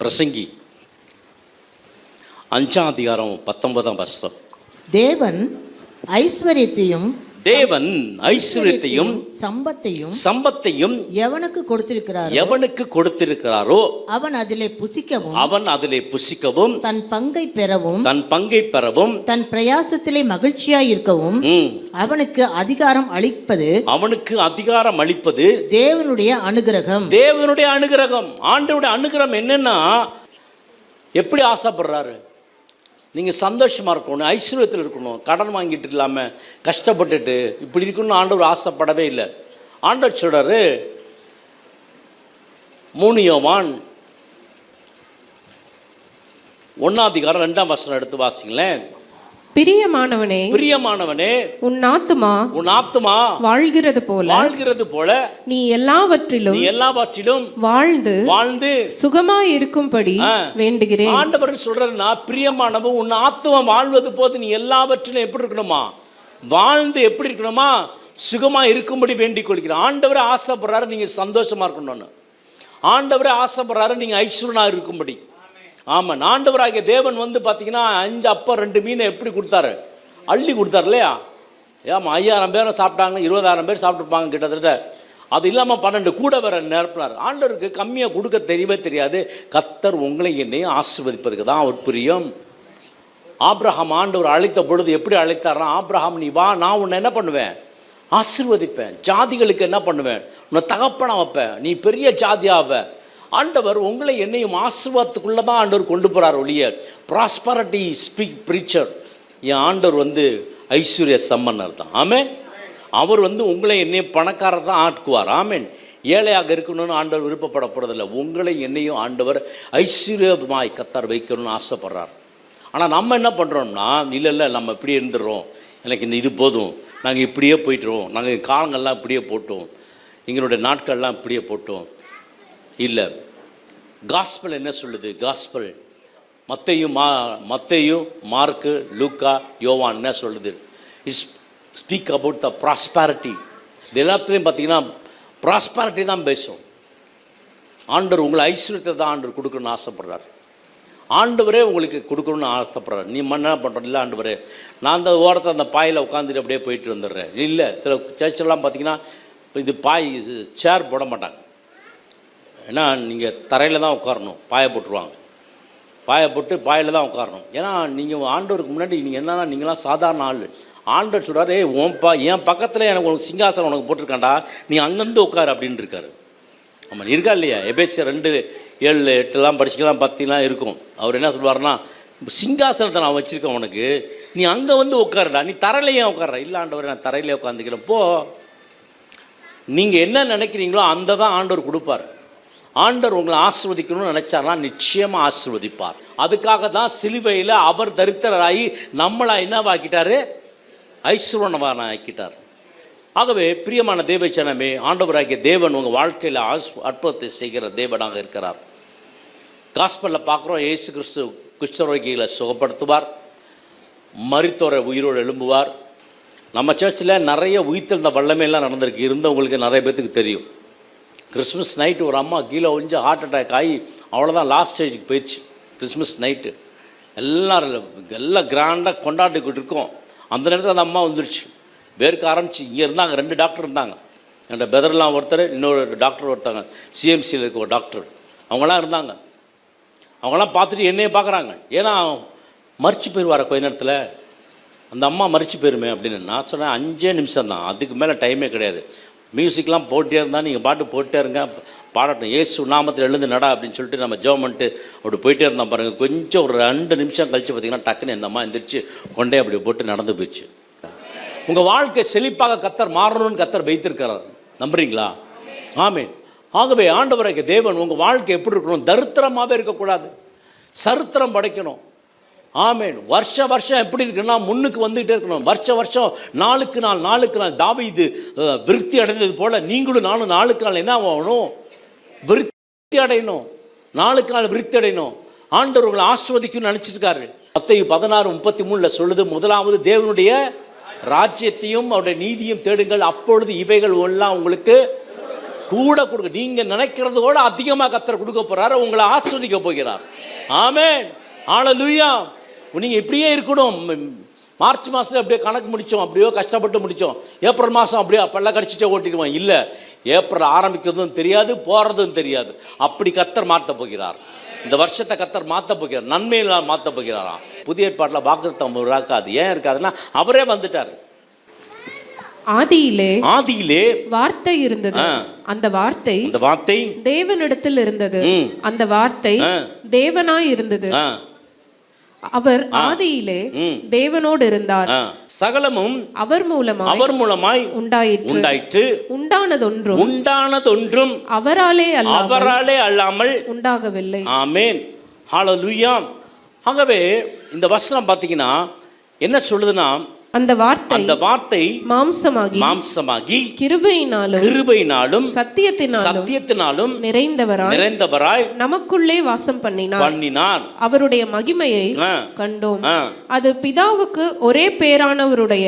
பிரசங்கி 5ஆம் அதிகாரம் 19ஆம் வசனம். தேவன் ஐஸ்வரியத்தையும் சம்பத்தையும் எவனுக்கு கொடுத்திருக்கிறாரோ அவன் அதிலே புசிக்கவும் தன் பங்கை பெறவும் தன் பிரயாசத்திலே மகிழ்ச்சியாய் இருக்கவும் அவனுக்கு அதிகாரம் அளிப்பது தேவனுடைய அனுகிரகம். ஆண்டவருடைய அனுகிரகம் என்னன்னா, எப்படி ஆசைப்படுறாரு? நீங்கள் சந்தோஷமாக இருக்கணும், ஐஸ்வர்யத்தில் இருக்கணும், கடன் வாங்கிட்டு இல்லாமல் கஷ்டப்பட்டுட்டு இப்படி இருக்கணும்னு ஆண்டவர் ஆசைப்படவே இல்லை. ஆண்டவர் சொல்கிறாரு, 3 யோவான் 1ஆம் அதிகாரம் 2ஆம் வசனம் எடுத்து வாசிங்களேன். பிரியமானவனே உன் ஆத்துமா வாழ்கிறது போல நீ எல்லாவற்றிலும் வாழ்ந்து சுகமாய் இருக்கும்படி வேண்டுகிறேன். ஆண்டவர் சொல்றா, பிரியமானவன் உன் ஆத்துமா வாழ்வது போது நீ எல்லாவற்றிலும் எப்படி இருக்கணுமா? வாழ்ந்து எப்படி இருக்கணுமா? சுகமா இருக்கும்படி வேண்டிக் கொள்கிறேன். ஆண்டவரே ஆசைப்படுறாரு நீங்க சந்தோஷமா இருக்கணும்னு. ஆண்டவரே ஆசைப்படுறாரு நீங்க ஐஸ்வர்யனா இருக்கும்படி. ஆமாம், ஆண்டவராகிய தேவன் வந்து பார்த்தீங்கன்னா 5 அப்பம் 2 மீனை எப்படி கொடுத்தாரு? அள்ளி கொடுத்தாரு இல்லையா? ஏமா 5000 பேரை சாப்பிட்டாங்கன்னா 20000 பேர் சாப்பிட்ருப்பாங்க கிட்டத்தட்ட. அது இல்லாமல் 12 கூட வேற நிரப்பினார். ஆண்டவருக்கு கம்மியாக கொடுக்க தெரியவே தெரியாது. கர்த்தர் உங்களை என்னையும் ஆசீர்வதிப்பதுக்கு தான் அவர் பிரியம். ஆபிரகாம் ஆண்டவர் அழைத்த பொழுது எப்படி அழைத்தார்னா, ஆபிரகாம் நீ வா, நான் உன்னை என்ன பண்ணுவேன்? ஆசீர்வதிப்பேன். ஜாதிகளுக்கு என்ன பண்ணுவேன்? உன்னை தகப்பனா வைப்பேன், நீ பெரிய ஜாதியாவ. ஆண்டவர் உங்களை என்னையும் ஆசீர்வாதத்துக்குள்ளே தான் ஆண்டவர் கொண்டு போகிறார் ஒழிய ப்ராஸ்பரிட்டி ப்ரீச்சர். என் ஆண்டவர் வந்து ஐஸ்வர்ய சம்பன்னர் தான். ஆமேன். அவர் வந்து உங்களை என்னையும் பணக்காரர் தான் ஆக்குவார். ஆமேன். ஏழையாக இருக்கணும்னு ஆண்டவர் விருப்பப்பட போகிறதில்ல. உங்களை என்னையும் ஆண்டவர் ஐஸ்வர்யமாய் கர்த்தர் வைக்கணும்னு ஆசைப்படுறார். ஆனால் நம்ம என்ன பண்ணுறோம்னா, இல்லை நம்ம இப்படியே இருந்துடுறோம், எனக்கு இந்த இது போதும், நாங்கள் இப்படியே போய்ட்டுருவோம், நாங்கள் காலங்கள்லாம் இப்படியே போட்டோம், எங்களுடைய நாட்கள்லாம் இப்படியே போட்டோம். இல்லை, காஸ்பல் என்ன சொல்லுது? காஸ்பல் மத்தேயு மார்க்கு லூக்கா யோவான் என்ன சொல்லுது? It's speak about the prosperity. இது எல்லாத்துலேயும் பார்த்தீங்கன்னா ப்ராஸ்பாரிட்டி தான் பேசும். ஆண்டவர் உங்களை ஐஸ்வர்யத்தை தான் ஆண்டவர் கொடுக்கணும்னு ஆசைப்படுறார். ஆண்டவரே உங்களுக்கு கொடுக்கணும்னு ஆசைப்படுறார். நீ என்ன பண்ணுற? இல்லை ஆண்டவரே, நான் அந்த ஓரத்தில் அந்த பாயில் உட்காந்துட்டு அப்படியே போயிட்டு வந்துடுறேன். இல்லை, சில சர்ச்செல்லாம் பார்த்தீங்கன்னா இது பாய் சேர் போட மாட்டாங்க. ஏன்னா நீங்கள் தரையில் தான் உட்காரணும், பாயை போட்டுருவாங்க. பாயை போட்டு பாயில் தான் உட்காரணும். ஏன்னா நீங்கள் ஆண்டவருக்கு முன்னாடி நீங்கள் என்னன்னா, நீங்களாம் சாதாரண ஆள். ஆண்டவர் சொல்கிறார், என் பக்கத்தில் எனக்கு உனக்கு சிங்காசனம் உனக்கு போட்டிருக்காண்டா, நீ அங்கேருந்து உட்காரு அப்படின்னு இருக்காரு. ஆமாம், இருக்கா இல்லையா? எபேசியர் 2:7-8 படிச்சுக்கலாம், 10 இருக்கும். அவர் என்ன சொல்வார்னா, சிங்காசனத்தை நான் வச்சுருக்கேன் உனக்கு, நீ அங்கே வந்து உட்காருடா, நீ தரையிலையே உட்கார. இல்லை ஆண்டவர், நான் தரையிலே உட்காந்துக்கிறேன். நீங்கள் என்ன நினைக்கிறீங்களோ அந்த தான் ஆண்டவர் கொடுப்பார். ஆண்டவர் உங்களை ஆசீர்வதிக்கணும்னு நினைச்சார்னா நிச்சயமாக ஆசீர்வதிப்பார். அதுக்காக தான் சிலுவையில் அவர் தரித்திரராகி நம்மளை என்னவாக்கிட்டாரு? ஐஸ்வர்யவான ஆக்கிட்டார். ஆகவே பிரியமான தேவச்சனமே, ஆண்டவராகிய தேவன் உங்கள் வாழ்க்கையில் அற்புதத்தை செய்கிற தேவனாக இருக்கிறார். காஸ்பலில் பார்க்குறோம், இயேசு கிறிஸ்து குஷ்டரோகிகளை சுகப்படுத்துவார், மரித்தோரை உயிரோடு எழும்புவார். நம்ம சர்ச்சில் நிறைய உயிர்த்தெழுந்த வல்லமையெல்லாம் நடந்திருக்கு. இருந்தவங்களுக்கு நிறைய பேர்த்துக்கு தெரியும். கிறிஸ்மஸ் நைட்டு ஒரு அம்மா கீழே ஒழிஞ்சு ஹார்ட் அட்டாக் ஆகி அவ்வளோதான், லாஸ்ட் ஸ்டேஜுக்கு போயிடுச்சு. கிறிஸ்மஸ் நைட்டு எல்லாம் கிராண்டாக கொண்டாடிக்கிட்டு இருக்கோம். அந்த நேரத்தில் அந்த அம்மா வந்துடுச்சு, வேர்க்க ஆரம்பிச்சு. இங்கே இருந்தாங்க 2 டாக்டர் இருந்தாங்க. என்னோட பெதர்லாம் ஒருத்தர், இன்னொரு டாக்டர் ஒருத்தாங்க, சிஎம்சியில் இருக்க ஒரு டாக்டர். அவங்களாம் இருந்தாங்க. அவங்களாம் பார்த்துட்டு என்னையே பார்க்குறாங்க. ஏன்னா மறிச்சு போயிடுவார கொஞ்ச நேரத்தில், அந்த அம்மா மறிச்சு போயிருமே அப்படின்னு. நான் சொன்னேன் 5 நிமிஷம் தான், அதுக்கு மேலே டைமே கிடையாது. மியூசிக்லாம் போட்டே இருந்தால் நீங்கள் பாட்டு போட்டே இருங்க, பாடட்டும், இயேசு நாமத்தில் எழுந்து நடா அப்படின்னு சொல்லிட்டு நம்ம ஜெபம் பண்ணிட்டு அப்படி போயிட்டே இருந்தோம் பாருங்கள். கொஞ்சம் ஒரு 2 நிமிஷம் கழித்து பார்த்திங்கன்னா டக்குன்னு இந்த அம்மா எந்திரிச்சு கொண்டே அப்படி போட்டு நடந்து போயிடுச்சு. உங்கள் வாழ்க்கை செழிப்பாக கர்த்தர் மாறணும்னு கர்த்தர் வைத்திருக்கிறார். நம்புறீங்களா? ஆமென். ஆகவே ஆண்டவராகிய தேவன் உங்கள் வாழ்க்கை எப்படி இருக்கணும்? தரித்திரமாகவே இருக்கக்கூடாது, சரித்திரம் படைக்கணும். ஆமேன். வருஷம் எப்படி இருக்குன்னா முன்னுக்கு வந்துகிட்டே இருக்கணும். வருஷம் நாளுக்கு நாள் தாவீது விருத்தி அடைந்தது போல நீங்களும் நாளுக்கு நாள் என்ன ஆகணும்? விருத்தி அடையணும். நாளுக்கு நாள் விருத்தி அடையணும். ஆண்டவர் உங்களை ஆசீர்வதிக்கணும்னு நினச்சிருக்காரு. மத்தேயு 16:33 சொல்லுது, முதலாவது தேவனுடைய ராஜ்யத்தையும் அவருடைய நீதியும் தேடுங்கள், அப்பொழுது இவைகள் எல்லாம் உங்களுக்கு கூட கொடுக்க, நீங்க நினைக்கிறதோட அதிகமாக கர்த்தர் கொடுக்க போறாரு, உங்களை ஆஸ்வதிக்க போகிறார். ஆமென், ஹல்லேலூயா. நீங்க இப்படியே இருக்கணும். மார்ச் மாதத்தில் அப்படியே கணக்கு முடித்தோம், அப்படியோ கஷ்டப்பட்டு முடித்தோம். ஏப்ரல் மாதம் அப்படியே பல்ல கடிச்சிட்டே ஓட்டிடுவோம். இல்லை, ஏப்ரல் ஆரம்பிக்கிறதும் தெரியாது, போகிறதும் தெரியாது. அப்படி கர்த்தர் மாற்ற போகிறார். இந்த வருஷத்தை கர்த்தர் மாற்ற போகிறார், நன்மையெல்லாம் மாற்ற போகிறாராம். புதிய ஏற்பாட்டில் வாக்குத்தத்தம் இருக்காது. ஏன் இருக்காதுன்னா அவரே வந்துட்டார். ஆதியிலே வார்த்தை இருந்தது, அந்த வார்த்தை தேவனிடத்தில் இருந்தது, அந்த வார்த்தை தேவனாய் இருந்தது. அவர் ஆதியிலே தேவனோடு இருந்தார். சகலமும் அவர் மூலமாய் உண்டாயிற்று. உண்டானதொன்றும் அவராலே அல்லாமல் உண்டாகவில்லை. ஆமென், ஹல்லேலூயா. ஆகவே இந்த வசனம் பார்த்தீங்கன்னா என்ன சொல்லுதுன்னா, அந்த வார்த்தை மாம்சமாகி கிருபையினாலும் சத்தியத்தினாலும் நிறைந்தவராய் நமக்குள்ளே வாசம் பண்ணினார். அவருடைய மகிமையை கண்டோம். அது பிதாவுக்கு ஒரே பேரானவருடைய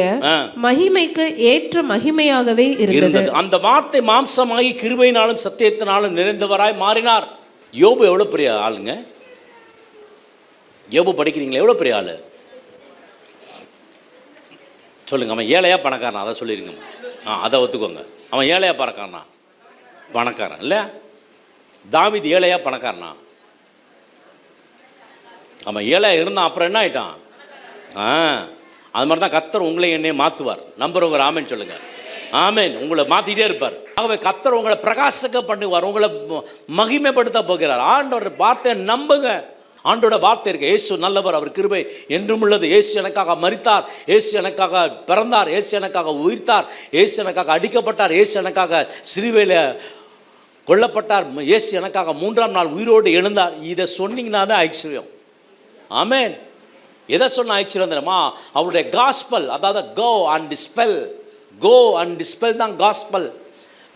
மகிமைக்கு ஏற்ற மகிமையாகவே இருந்தது. அந்த வார்த்தை மாம்சமாகி கிருபையினாலும் சத்தியத்தினாலும் நிறைந்தவராய் மாறினார். யோபு எவ்வளவு பெரிய ஆளுங்க. யோபு படிக்கிறீங்களா? எவ்வளவு பெரிய ஆளு சொல்லுங்க. அவன் ஏழையா பணக்காரனா? அதை சொல்லிடுங்க. அதை ஒத்துக்கோங்க. அவன் ஏழையா பணக்காரனா? பணக்காரன் இல்லை. தாவீது ஏழையா பணக்காரனா? அவன் ஏழையா இருந்தான். அப்புறம் என்ன ஆயிட்டான்? அது மாதிரி தான் கர்த்தர் உங்களை என்னையே மாற்றுவார். நம்புறவங்க ஆமென் சொல்லுங்க. ஆமென். உங்களை மாற்றிட்டே இருப்பார். ஆகவே கர்த்தர் உங்களை பிரகாசக்க பண்ணுவார், உங்களை மகிமைப்படுத்த போகிறார். ஆண்டவர் வார்த்தையை நம்புங்க. ஆண்டோட வார்த்தை இருக்கு, இயேசு நல்லவர், அவர் கிருபை என்றும் உள்ளது. இயேசு எனக்காக மரித்தார், இயேசு எனக்காக பிறந்தார், இயேசு எனக்காக உயிர்த்தார், இயேசு எனக்காக அடிக்கப்பட்டார், இயேசு எனக்காக சிலுவையில் கொல்லப்பட்டார், இயேசு எனக்காக 3ஆம் நாள் உயிரோடு எழுந்தார். இதை சொன்னீங்கன்னா தான் ஐஸ்வர்யம். ஆமென். எதை சொன்ன ஐஸ்வர்யம் தெரியுமா? அவருடைய காஸ்பல், அதாவது கோ அண்ட் டிஸ்பெல் தான் காஸ்பல்.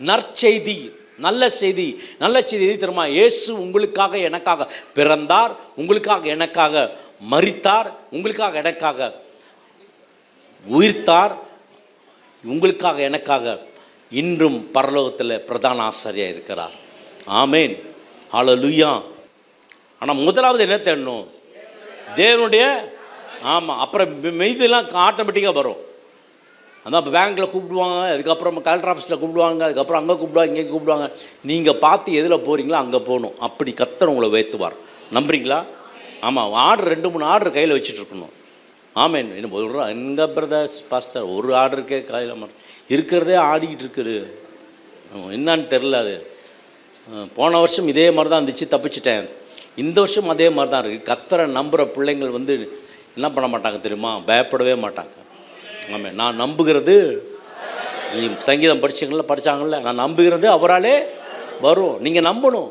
நற்செய்தி, நல்ல செய்தி. நல்ல செய்தி எது தெரியுமா? இயேசு உங்களுக்காக எனக்காக பிறந்தார், உங்களுக்காக எனக்காக மரித்தார், உங்களுக்காக எனக்காக உயிர்த்தார், உங்களுக்காக எனக்காக இன்றும் பரலோகத்தில் பிரதான ஆசாரியாக இருக்கிறார். ஆமென், ஹல்லேலூயா. ஆனால் முதலாவது என்ன தேடணும்? தேவனுடைய. ஆமாம். அப்புறம் மெய்தெல்லாம் ஆட்டோமேட்டிக்காக வரும். அதான் இப்போ பேங்க்கில் கூப்பிடுவாங்க, அதுக்கப்புறம் கலெக்டர் ஆஃபீஸில் கூப்பிடுவாங்க, அதுக்கப்புறம் அங்கே கூப்பிடுவாங்க, இங்கே கூப்பிடுவாங்க. நீங்கள் பார்த்து எதில் போகிறீங்களோ அங்கே போகணும். அப்படி கர்த்தர் உங்களை உயர்த்துவார். நம்புறீங்களா? ஆமாம். ஆர்டர் 2-3 ஆர்டர் கையில் வச்சுட்ருக்கணும். ஆமென். இன்னும் எங்கள் பிரதர்ஸ் பாஸ்டர் ஒரு ஆர்டருக்கே கையில் இருக்கிறதே ஆடிக்கிட்டு இருக்குது. என்னான்னு தெரில. அது போன வருஷம் இதே மாதிரி தான் இருந்துச்சு, தப்பிச்சிட்டேன். இந்த வருஷம் அதே மாதிரி தான் இருக்குது. கர்த்தரை நம்புகிற பிள்ளைங்கள் வந்து என்ன பண்ண மாட்டாங்க தெரியுமா? பயப்படவே மாட்டாங்க. ஆமாம். நான் நம்புகிறது, சங்கீதம் படித்தாங்கள்ல, நான் நம்புகிறது அவராலே வரும். நீங்கள் நம்பணும்.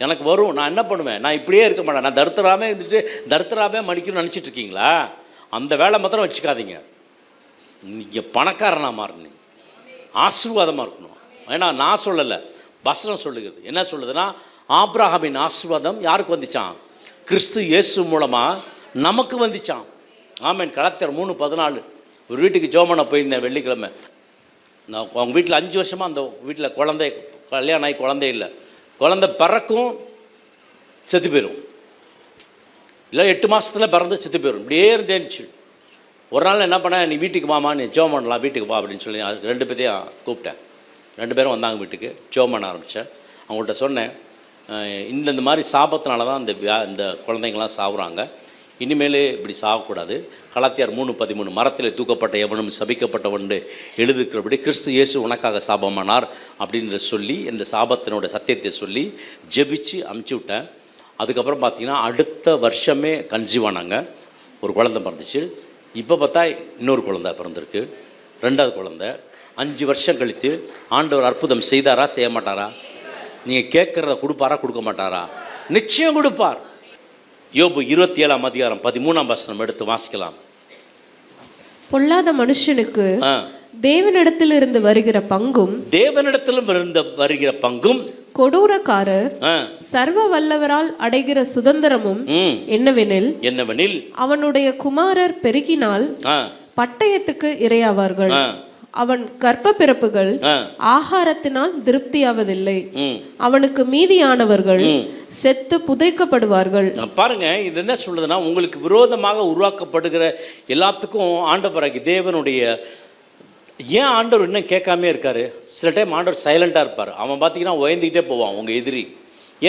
எனக்கு வரும். நான் என்ன பண்ணுவேன்? நான் இப்படியே இருக்க மாட்டேன். நான் தரித்திராமே இருந்துட்டு தரித்திராமே மடிக்கணும்னு நினச்சிட்டு இருக்கீங்களா? அந்த வேலை மாத்திரம் வச்சுக்காதீங்க. நீங்கள் பணக்காரனாக மாறணும், ஆசீர்வாதமாக இருக்கணும். ஏன்னா நான் சொல்லலை, வசனம் சொல்லுகிறது. என்ன சொல்லுதுன்னா, ஆபிரகாமின் ஆசீர்வாதம் யாருக்கு வந்துச்சான்? கிறிஸ்து இயேசு மூலமாக நமக்கு வந்துச்சான். ஆமென். கலாத்தியர் 3:14. ஒரு வீட்டுக்கு ஜோமனை போயிருந்தேன் வெள்ளிக்கிழமை. நான் அவங்க வீட்டில் 5 வருஷமாக அந்த வீட்டில் குழந்தை கல்யாணம் ஆகி குழந்தை இல்லை. குழந்தை பிறக்கும், செத்து போயிடும். இல்லை 8 மாதத்தில் பிறந்து செத்து போயிடும். இப்படியே இருந்துச்சு. ஒரு நாள் என்ன பண்ணேன், நீ வீட்டுக்கு வாமா, நீ ஜோம் பண்ணலாம், வீட்டுக்கு வா அப்படின்னு சொல்லி 2 பேரையும் கூப்பிட்டேன். 2 பேரும் வந்தாங்க வீட்டுக்கு. ஜோம் பண்ண ஆரம்பித்தேன். அவங்கள்ட்ட சொன்னேன், இந்த மாதிரி சாபத்தினால தான் இந்த குழந்தைங்களாம் சாகுறாங்க. இனிமேல் இப்படி சாகக்கூடாது. கலாத்தியார் 3:13, மரத்தில் தூக்கப்பட்ட எவனும் சபிக்கப்பட்டவன் எழுதுக்கிறபடி கிறிஸ்து இயேசு உனக்காக சாபமானார் அப்படின்ற சொல்லி இந்த சாபத்தினோட சத்தியத்தை சொல்லி ஜெபிச்சு அமுச்சு விட்டேன். அதுக்கப்புறம் பார்த்திங்கன்னா அடுத்த வருஷமே கன்சீவ் ஆனாங்க. ஒரு குழந்தை பிறந்துச்சு. இப்போ பார்த்தா இன்னொரு குழந்தை பிறந்திருக்கு, 2வது குழந்தை. 5 வருஷம் கழித்து ஆண்டவர் அற்புதம் செய்தாரா செய்ய மாட்டாரா? நீங்கள் கேட்குறத கொடுப்பாரா கொடுக்க மாட்டாரா? நிச்சயம் கொடுப்பார். யோபு 27ஆம் அதிகாரம் 13ஆம் வசனம் எடுத்து வாசிக்கலாம். பொல்லாத மனுஷனுக்கு தேவனிடத்திலிருந்து வருகிற பங்கும் கொடூரக்காரர் சர்வ வல்லவரால் அடைகிற சுதந்திரமும் என்னவெனில் அவனுடைய குமாரர் பெருகினால் பட்டயத்துக்கு இரையாவார்கள், அவன் கர்ப்ப பிறப்புகள் ஆகாரத்தினால் திருப்தியாவதில்லை. அவனுக்கு மீதியானவர்கள் செத்து புதைக்கப்படுவார்கள். பாருங்க, இது என்ன சொல்லுதுன்னா, உங்களுக்கு விரோதமாக உருவாக்கப்படுகிற எல்லாத்துக்கும் ஆண்டவராகி தேவனுடைய ஏன் ஆண்டவர் இன்னும் கேட்காமே இருக்காரு? சில டைம் ஆண்டவர் சைலண்டாக இருப்பார். அவன் பார்த்தீங்கன்னா உயர்ந்துக்கிட்டே போவான் உங்கள் எதிரி.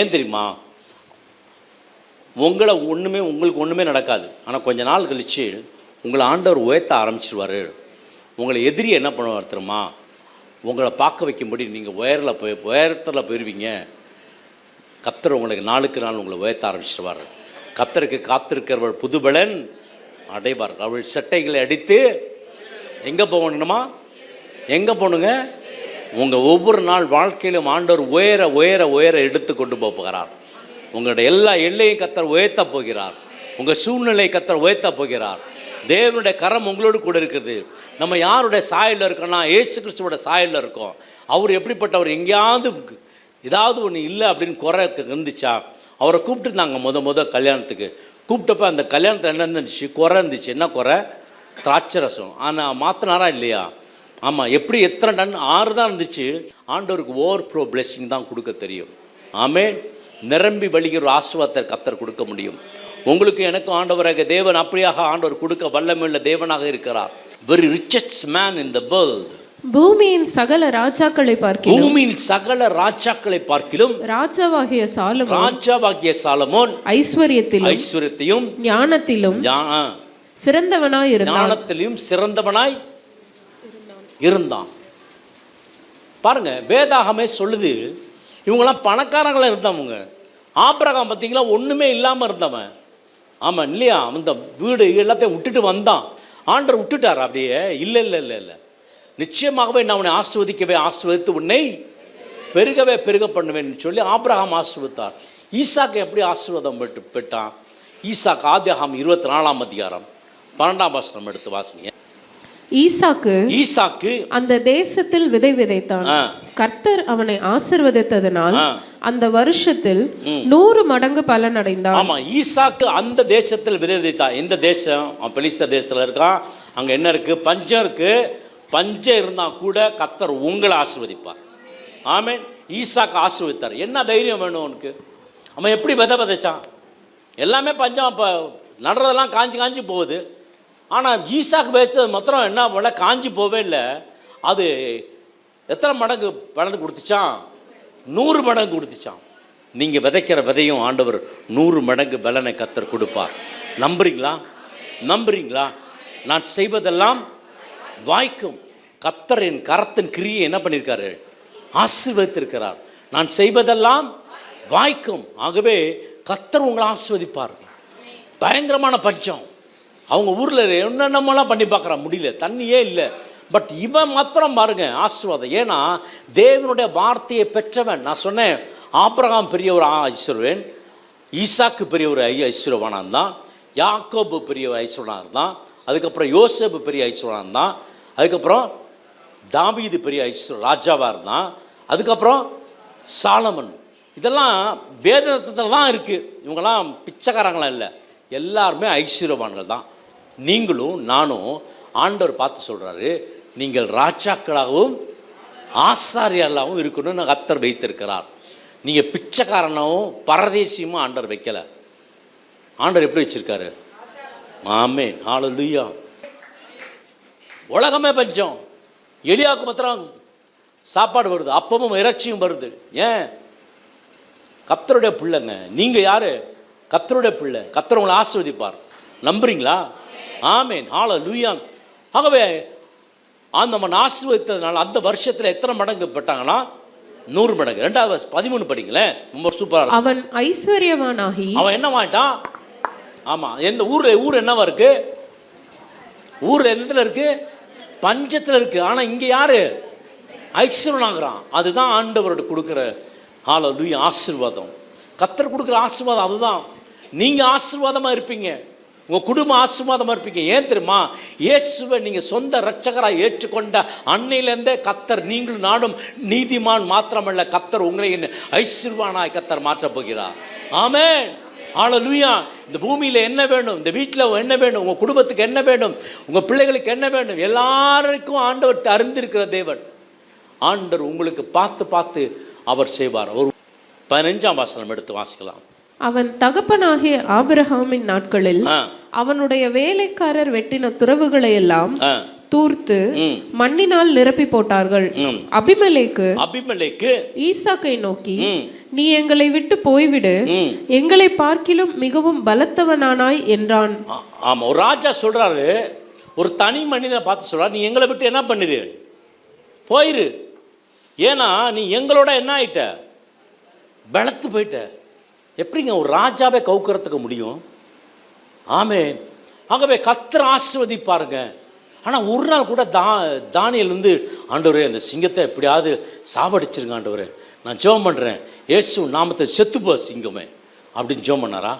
ஏன் தெரியுமா? உங்களுக்கு ஒன்றுமே நடக்காது. ஆனால் கொஞ்ச நாள் கழித்து உங்களை ஆண்டவர் உயர்த்த ஆரம்பிச்சிருவார். உங்களை எதிரி என்ன பண்ணுவார் தெரியுமா? உங்களை பார்க்க வைக்கும்படி நீங்கள் உயரத்தில் போயிடுவீங்க. கர்த்தர் உங்களுக்கு நாளுக்கு நாள் உங்களை உயர்த்த ஆரம்பிச்சிருவார். கர்த்தருக்கு காத்திருக்கிறவர் புதுபலன் அடைவார். அவள் சட்டைகளை அடித்து எங்கே போகணுமா? எங்கே போகணுங்க? உங்கள் ஒவ்வொரு நாள் வாழ்க்கையிலும் ஆண்டவர் உயர உயர உயர எடுத்து கொண்டு போகிறார். உங்களுடைய எல்லா எல்லையும் கர்த்தர் உயர்த்த போகிறார். உங்கள் சூழ்நிலை கர்த்தர் உயர்த்த போகிறார். தேவனுடைய கரம் உங்களோடு கூட இருக்குது. நம்ம யாருடைய சாயலில் இருக்கோம்னா, இயேசு கிறிஸ்துவோட சாயலில் இருக்கோம். அவர் எப்படிப்பட்டவர்? எங்கேயாவது ஏதாவது ஒன்று இல்லை அப்படின்னு குறை இருந்துச்சா, அவரை கூப்பிட்டுருந்தாங்க கல்யாணத்துக்கு. கூப்பிட்டப்ப அந்த கல்யாணத்தில் என்ன இருந்துச்சு? குறை இருந்துச்சு. என்ன குறை? திராட்சை ரசம். ஆனால் மாற்றினாரா இல்லையா? ஆமாம். எப்படி? எத்தனை டன்? 6 தான் இருந்துச்சு. ஆண்டவருக்கு ஓவர்ஃப்ளோ பிளெஸிங் தான் கொடுக்க தெரியும். ஆமென். நிரம்பி வழிகிற ஆசீர்வாதத்தை கர்த்தர் கொடுக்க முடியும். உங்களுக்கு எனக்கும் ஆண்டவராக தேவன் அப்படியாக ஆண்டவர் கொடுக்க வல்லமையுள்ள தேவனாக இருக்கிறார். Very richest man in the world. பூமியின் சகல ராஜாக்களை பார்க்கிலும் ராஜாவாகிய சாலமோன் ஐஸ்வரியத்திலும் ஞானத்திலும் சிறந்தவனாய் இருந்தான். பாருங்க, வேதாகமே சொல்லுது இவங்கெல்லாம் பணக்காரங்களாக இருந்தவங்க. ஆபிரகாம் பார்த்தீங்களா, ஒன்றுமே இல்லாமல் இருந்தவன். ஆமாம் இல்லையா? அந்த வீடு எல்லாத்தையும் விட்டுட்டு வந்தான். ஆண்டவர் விட்டுட்டார் அப்படியே? இல்லை இல்லை இல்லை இல்லை. நிச்சயமாகவே நான் உன்னை ஆசீர்வதித்து உன்னை பெருக பண்ணுவேன்னு சொல்லி ஆபிரகாம் ஆசீர்வதித்தார். ஈசாக்கு எப்படி ஆசீர்வாதம் பெற்றான்? ஈசாக்கு ஆதியாகமம் 24ஆம் அதிகாரம் 12ஆம் வசனம் எடுத்து வாசிங்க. ஈசாக்கு அந்த தேசத்தில் விதை விதைத்தான். கர்த்தர் அவனை ஆசீர்வதித்ததனால் அந்த வருஷத்தில் 100 மடங்கு பலன் அடைந்தான். ஆமா, ஈசாக்கு அந்த தேசத்தில் விதை விதைத்தான். எந்த தேசம்? பெலிஸ்தர் தேசத்தில் இருக்கான். அங்க என்ன இருக்கு? பஞ்சம் இருக்கு. பஞ்சம் இருந்தா கூட கர்த்தர் உங்களை ஆசீர்வதிப்பார். ஆமென். ஈசாக்கு ஆசீர்வதித்தார். என்ன தைரியம் வேணும் உனக்கு? அவன் எப்படி விதைச்சான்? எல்லாமே பஞ்சம். இப்போ நடுறதெல்லாம் காஞ்சி போகுது. ஆனால் ஈசாக்கு விதைச்சது மாத்திரம் என்ன பண்ண? காஞ்சி போவே இல்லை. அது எத்தனை மடங்கு பலன் கொடுத்துச்சான்? 100 மடங்கு கொடுத்துச்சான். நீங்கள் விதைக்கிற விதையும் ஆண்டவர் 100 மடங்கு பலனை கர்த்தர் கொடுப்பார். நம்புறீங்களா? நான் செய்வதெல்லாம் வாய்க்கும். கர்த்தர் என் கரத்தின் கிரியை என்ன பண்ணியிருக்காரு? ஆசீர்வதித்திருக்கிறார். நான் செய்வதெல்லாம் வாய்க்கும். ஆகவே கர்த்தர் உங்களை ஆசீர்வதிப்பார். பயங்கரமான பஞ்சம். அவங்க ஊரில் என்னென்னமெல்லாம் பண்ணி பார்க்குறான், முடியல, தண்ணியே இல்லை. பட் இவன் மாத்திரம் பாருங்க ஆசீர்வாதம். ஏன்னா தேவனுடைய வார்த்தையை பெற்றவன். நான் சொன்னேன், ஆபிரகாம் பெரிய ஒரு ஐஸ்வர்யன், ஈசாக்கு பெரிய ஒரு ஐஸ்வர்யவானாக இருந்தான், யாக்கோபு பெரிய ஒரு ஐஸ்வர்யனாக இருந்தான், அதுக்கப்புறம் யோசேப்பு பெரிய ஐஸ்வர்யனாக இருந்தான், அதுக்கப்புறம் தாவீது பெரிய ராஜாவாக இருந்தான், அதுக்கப்புறம் சாலமன். இதெல்லாம் வேதத்தில் தான் இருக்குது. இவங்கெல்லாம் பிச்சைக்காரங்களாம் இல்லை, எல்லாருமே ஐஸ்வர்யவான்கள் தான். நீங்களும் நானும் ஆண்டவர் பார்த்து சொல்கிறாரு, நீங்கள் ராஜாக்களாகவும் ஆசாரியர்களாகவும் இருக்கணும்னு கர்த்தர் வைத்திருக்கிறார். நீங்கள் பிச்சைக்காரனாகவும் பரதேசியமும் ஆண்டவர் வைக்கலை. ஆண்டவர் எப்படி வச்சிருக்காரு? ஆமென், ஹல்லேலூயா. உலகமே பஞ்சம். எலியாவுக்கு மாத்திரம் சாப்பாடு வருது, அப்பமும் இறைச்சியும் வருது. ஏன்? கர்த்தருடைய பிள்ளைங்க. நீங்கள் யார்? கர்த்தருடைய பிள்ளை. கர்த்தர் உங்களை ஆசீர்வதிப்பார். நம்புறீங்களா? ஆமென், ஹல்லேலூயா. ஆகவே நம்ம ஆசீர்வதித்ததுனால அந்த வருஷத்தில் எத்தனை மடங்கு பெற்றாங்கன்னா 100 மடங்கு. 2வது 13 படிங்களேன், ரொம்ப சூப்பராக. அவன் ஐஸ்வர்யவானாகி அவன் என்ன வாங்கிட்டான்? ஆமாம், எந்த ஊர் என்னவா இருக்கு? ஊர் எந்தத்தில் இருக்கு? பஞ்சத்தில் இருக்கு. ஆனால் இங்கே யாரு ஐஸ்வர்யனாகிறான்? அதுதான் ஆண்டவரோட கொடுக்குற ஹல்லேலூயா ஆசீர்வாதம். கர்த்தர் கொடுக்குற ஆசீர்வாதம் அதுதான். நீங்கள் ஆசீர்வாதமாக இருப்பீங்க, உங்கள் குடும்பம் ஆசீர்வாதமாக இருப்பீங்க. ஏன் தெரியுமா? இயேசுவை நீங்கள் சொந்த இரட்சகராக ஏற்றுக்கொண்ட அன்னையிலேருந்தே கர்த்தர் நீங்களும் நானும் நீதிமான் மாத்திரமல்ல, கர்த்தர் உங்களை ஐஸ்வர்யவானாய் கர்த்தர் மாற்றப் போகிறார். ஆமென். ஹல்லேலூயா. இந்த பூமியில் என்ன வேணும், இந்த வீட்டில் என்ன வேணும், உங்கள் குடும்பத்துக்கு என்ன வேணும், உங்கள் பிள்ளைகளுக்கு என்ன வேணும், எல்லாருக்கும் ஆண்டவர் அறிந்திருக்கிற தேவன். ஆண்டவர் உங்களுக்கு பார்த்து பார்த்து அவர் செய்வார். ஒரு 15ஆம் வசனம் எடுத்து வாசிக்கலாம். அவன் தகப்பனாகிய ஆபிரகாமின் நாட்களில் அவனுடைய வேலைக்காரர் வெட்டின துறவுகளை எல்லாம் தூர்த்து மண்ணினால் நிரப்பி போட்டார்கள். அபிமெலேக்கு ஈசாக்கை நோக்கி, நீ எங்களை விட்டு போய்விடு, எங்களை பார்க்கிலும் மிகவும் பலத்தவனானாய் என்றான். ஆமா, ஒரு ராஜா சொல்றாரு, ஒரு தனி மனிதனை பார்த்து சொல்றாரு, நீ எங்களை விட்டு என்ன பண்ணிரு, போயிரு. ஏன்னா நீ எங்களோட என்ன ஆயிட்ட, பலத்து போயிட்ட. எப்படிங்க ஒரு ராஜாவை கவுக்கிறதுக்கு முடியும்? ஆமென். ஆகவே கர்த்தர் ஆசீர்வதிப்பாருங்க. ஆனால் ஒரு நாள் கூட தானியேல் வந்து, ஆண்டவரே அந்த சிங்கத்தை எப்படியாவது சாவடிச்சிருங்க ஆண்டவரே, நான் ஜெபம் பண்ணுறேன், இயேசு நாமத்தை செத்துப்போ சிங்கமே அப்படின்னு ஜெபம் பண்ணாரா?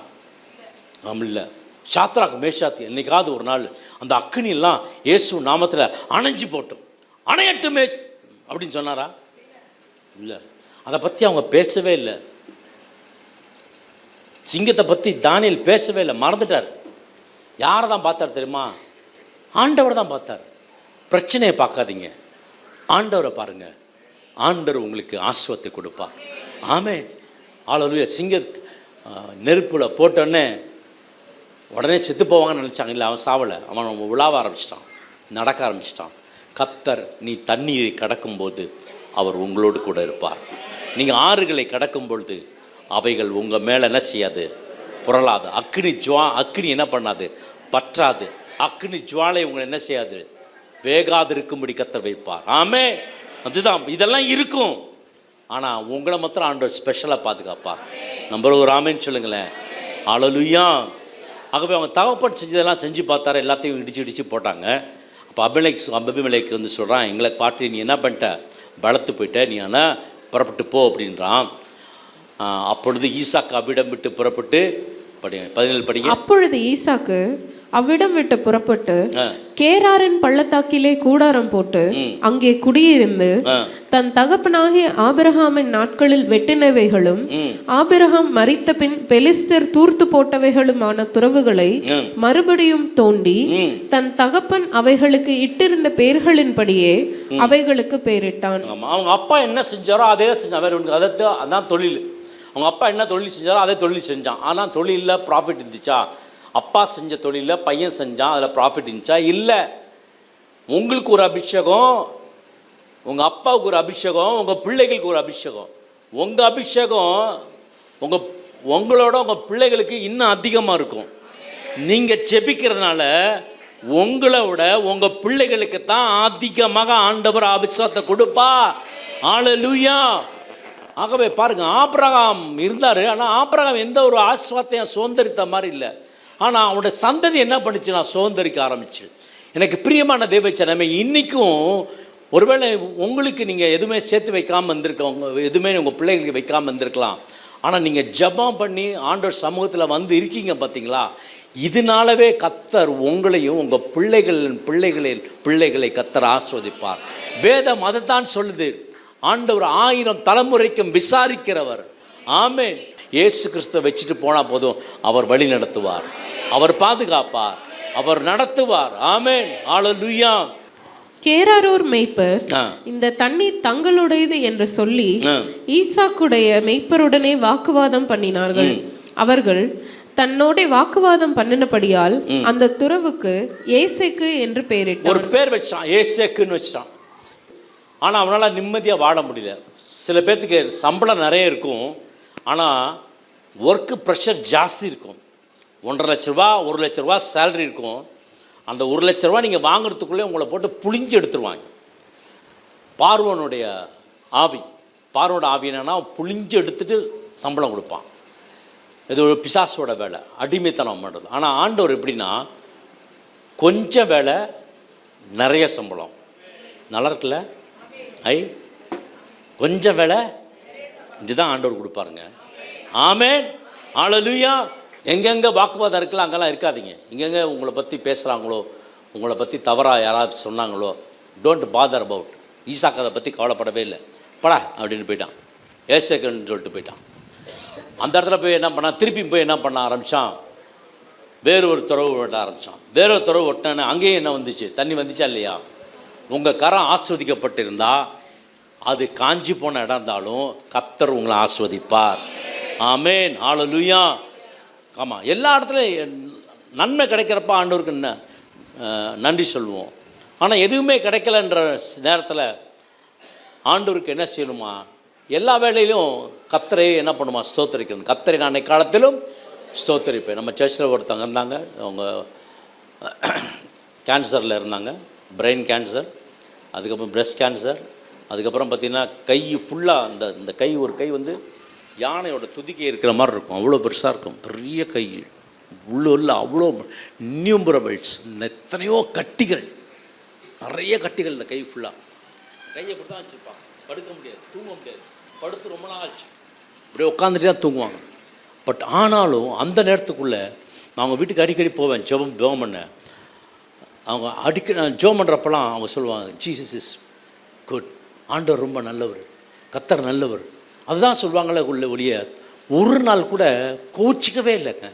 இல்லை. சாத்ராக் மேஷாக்கு என்னைக்காவது ஒரு நாள் அந்த அக்கினியெல்லாம் இயேசு நாமத்தில் அணைஞ்சு போட்டோம், அணையட்டுமே அப்படின்னு சொன்னாரா? இல்லை. அதை பற்றி அவங்க பேசவே இல்லை. சிங்கத்தை பற்றி தானியேல் பேசவே இல்லை, மறந்துட்டார். யாரை தான் பார்த்தார் தெரியுமா? ஆண்டவர் தான் பார்த்தார். பிரச்சனையை பார்க்காதீங்க, ஆண்டவரை பாருங்க. ஆண்டவர் உங்களுக்கு ஆசீர்வாதத்தை கொடுப்பார். ஆமென். ஹல்லேலூயா. சிங்க நெருப்பில் போட்டோன்னே உடனே செத்து போவாங்கன்னு நினச்சாங்க. இல்லை, அவன் சாவலை. அவன் விழாவ ஆரம்பிச்சிட்டான், நடக்க ஆரம்பிச்சிட்டான். கர்த்தர் நீ தண்ணீரை கடக்கும்போது அவர் உங்களோடு கூட இருப்பார். நீங்கள் ஆறுகளை கடக்கும் பொழுது அவைகள் உங்கள் மேலே என்ன செய்யாது, புரளாது. அக்கினி என்ன பண்ணாது, பற்றாது. அக்கினி ஜுவாலை உங்களை என்ன செய்யாது, வேகாது இருக்கும்படி கர்த்தர் வைப்பார். ஆமென். அதுதான், இதெல்லாம் இருக்கும். ஆனால் உங்களை மாத்திரம் ஆண்டவர் ஸ்பெஷலாக பாதுகாப்பார். நம்பர் ஒரு ஆமென் சொல்லுங்களேன். ஹல்லேலூயா. ஆகவே அவங்க தகப்பன் செஞ்சதெல்லாம் செஞ்சு பார்த்தாரு, எல்லாத்தையும் இடிச்சு போட்டாங்க. அப்போ அபிமெலேக்கு வந்து சொல்கிறான், எங்களை பாட்டு நீ என்ன பண்ணிட்ட, பலத்து போயிட்ட, நீ ஆனால் புறப்பட்டு போ அப்படின்றான். அப்பொழுது ஈசாக்கு அவ்விடம் விட்டு புறப்பட்டு, 17 படிங்க. அப்பொழுது ஈசாக்கு அவ்விடம் விட்டு புறப்பட்டு கேராரின் பள்ளத்தாக்கிலே கூடாரம் போட்டு அங்கே குடியிருந்து தன் தகப்பனாகிய ஆபிரகாமின் நாட்களில் வெட்டினவைகளும் ஆபிரகாம் மரித்த பின் பெலிஸ்தர் தூர்த்து போட்டவைகளுமான துறவுகளை மறுபடியும் தோண்டி தன் தகப்பன் அவைகளுக்கு இட்டிருந்த பெயர்களின்படியே அவைகளுக்கு பெயரிட்டான். அவங்க அப்பா என்ன செஞ்சாரோ அதே செஞ்சான். அதான் தொழில். அவங்க அப்பா என்ன தொழில் செஞ்சாரோ அதே தொழில் செஞ்சான். ஆனால் தொழிலில் ப்ராஃபிட் இருந்துச்சா? அப்பா செஞ்ச தொழிலில் பையன் செஞ்சான், அதில் ப்ராஃபிட் இருந்துச்சா? இல்லை. உங்களுக்கு ஒரு அபிஷேகம், உங்கள் அப்பாவுக்கு ஒரு அபிஷேகம், உங்கள் பிள்ளைகளுக்கு ஒரு அபிஷேகம். உங்கள் அபிஷேகம் உங்களோட உங்கள் பிள்ளைகளுக்கு இன்னும் அதிகமாக இருக்கும். நீங்கள் செபிக்கிறதுனால உங்களை விட உங்கள் பிள்ளைகளுக்கு தான் அதிகமாக ஆண்டவர் அபிஷேகத்தை கொடுப்பா. ஹல்லேலூயா. ஆகவே பாருங்கள், ஆபிரகாம் இருந்தார். ஆனால் ஆபிரகாம் எந்த ஒரு ஆசீர்வாதத்தையும் சுதந்திரித்த மாதிரி இல்லை. ஆனால் அவனுடைய சந்ததி என்ன பண்ணிச்சு, நான் சுதந்திரிக்க ஆரம்பிச்சு. எனக்கு பிரியமான தேவச்சனமே, இன்றைக்கும் ஒருவேளை உங்களுக்கு நீங்கள் எதுவுமே சேர்த்து வைக்காமல் இருந்திருக்கலாம், எதுவுமே உங்கள் பிள்ளைகளுக்கு வைக்காமல் இருந்திருக்கலாம். ஆனால் நீங்கள் ஜெபம் பண்ணி ஆண்டவர் சமூகத்தில் வந்து இருக்கீங்க பார்த்தீங்களா? இதனாலவே கர்த்தர் உங்களையும் உங்கள் பிள்ளைகளை கர்த்தர் ஆசீர்வதிப்பார். வேதம் அதைத்தான் சொல்லுது. ஆண்டவர் 1000 தலைமுறைக்கும் விசாரிக்கிறவர். ஆமென். இயேசு கிறிஸ்துவை வச்சுட்டு போனால் போதும், அவர் வழி நடத்துவார், அவர் பாதுகாப்பார், அவர் நடத்துவார். ஆமென். ஹல்லேலூயா. கேராரூர் மேய்ப்பர் இந்த தண்ணீர் தங்களுடையது என்று சொல்லி ஈசாக்குடைய மேய்ப்பருடனே வாக்குவாதம் பண்ணினார்கள். அவர்கள் தன்னோட வாக்குவாதம் பண்ணினபடியால் அந்த துறவுக்கு ஏசேக்கு என்று பெயரிட்டார். ஒரு பேர் வச்சான், ஏசேக்குன்னு வச்சான். ஆனால் அவனால் நிம்மதியாக வாழ முடியல. சில பேர்த்துக்கு சம்பளம் நிறைய இருக்கும், ஆனால் ஒர்க்கு ப்ரெஷர் ஜாஸ்தி இருக்கும். 1.5 லட்ச ரூபா 1 லட்ச ரூபா சேலரி இருக்கும். அந்த 1 லட்ச ரூபா நீங்கள் வாங்குறதுக்குள்ளே உங்களை போட்டு புளிஞ்சு எடுத்துருவாங்க. பார்வோனுடைய ஆவி என்னன்னா, புளிஞ்சு எடுத்துட்டு சம்பளம் கொடுப்பான். இது ஒரு பிசாசோட வேலை, அடிமைத்தனம் பண்ணுறது. ஆனால் ஆண்டவர் எப்படின்னா, கொஞ்சம் வேலை நிறைய சம்பளம். நல்லா இருக்குல்ல? கொஞ்சம் வேலை, இதுதான் ஆண்டவர் கொடுப்பாருங்க. ஆமென். ஹல்லேலூயா. எங்கெங்கே வாக்குவாதம் இருக்கலாம் அங்கெல்லாம் இருக்காதீங்க. எங்கெங்கே உங்களை பற்றி பேசுகிறாங்களோ, உங்களை பற்றி தவறாக யாராவது சொன்னாங்களோ, டோன்ட் பாதர் அபவுட். ஈசாக்கு அதை பற்றி கவலைப்படவே இல்லை. படா அப்படின்னு போயிட்டான், ஏசேக்குன்னு சொல்லிட்டு போயிட்டான். அந்த இடத்துல போய் என்ன பண்ணான், திருப்பி போய் என்ன பண்ண ஆரம்பித்தான், வேறு ஒரு துறவு வெட்ட ஆரம்பித்தான். வேற ஒரு துறவு வெட்டினேன்னு அங்கேயும் என்ன வந்துச்சு, தண்ணி வந்துச்சா இல்லையா? உங்கள் கரம் ஆஸ்வதிக்கப்பட்டிருந்தா அது காஞ்சி போன இடம் இருந்தாலும் கர்த்தர் உங்களை ஆஸ்வதிப்பார். ஆமென், ஹல்லேலூயா. ஆமாம், எல்லா இடத்துலையும் நன்மை கிடைக்கிறப்ப ஆண்டவருக்கு நன்றி சொல்லுவோம். ஆனால் எதுவுமே கிடைக்கலன்ற நேரத்தில் ஆண்டவருக்கு என்ன செய்யணுமா, எல்லா வேலையிலும் கர்த்தரை என்ன பண்ணுமா, ஸ்தோத்தரிக்கணும். கர்த்தரை நான் காலத்திலும் ஸ்தோத்தரிப்பேன். நம்ம சர்ச்சில் ஒருத்தவங்க இருந்தாங்க, அவங்க கேன்சரில் இருந்தாங்க, பிரெயின் கேன்சர், அதுக்கப்புறம் பிரெஸ்ட் கேன்சர், அதுக்கப்புறம் பார்த்திங்கன்னா கை ஃபுல்லாக இந்த கை, ஒரு கை வந்து யானையோட துதிக்கை இருக்கிற மாதிரி இருக்கும், அவ்வளோ பெருசாக இருக்கும், பெரிய கை உள்ள அவ்வளோ நியூம்பரபிள்ஸ், எத்தனையோ கட்டிகள், நிறைய கட்டிகள் இந்த கை ஃபுல்லாக. கையை இப்படி தான் வச்சுருப்பாங்க, படுக்க முடியாது, தூங்க முடியாது, படுத்து ரொம்ப நாள் ஆச்சு, இப்படியே உட்காந்துட்டு தான் தூங்குவாங்க. பட் ஆனாலும் அந்த நேரத்துக்குள்ளே நான் அவங்க வீட்டுக்கு அடிக்கடி போவேன், ஜெபம் பண்ண. அவங்க அடிக்கடி நான் ஜெபம் பண்ணுறப்பெல்லாம் அவங்க சொல்லுவாங்க, ஜீசஸ் இஸ் குட், ஆண்டவர் ரொம்ப நல்லவர், கர்த்தர் நல்லவர். அதுதான் சொல்லுவாங்களே ஒழிய ஒரு நாள் கூட கோச்சிக்கவே இல்லைங்க.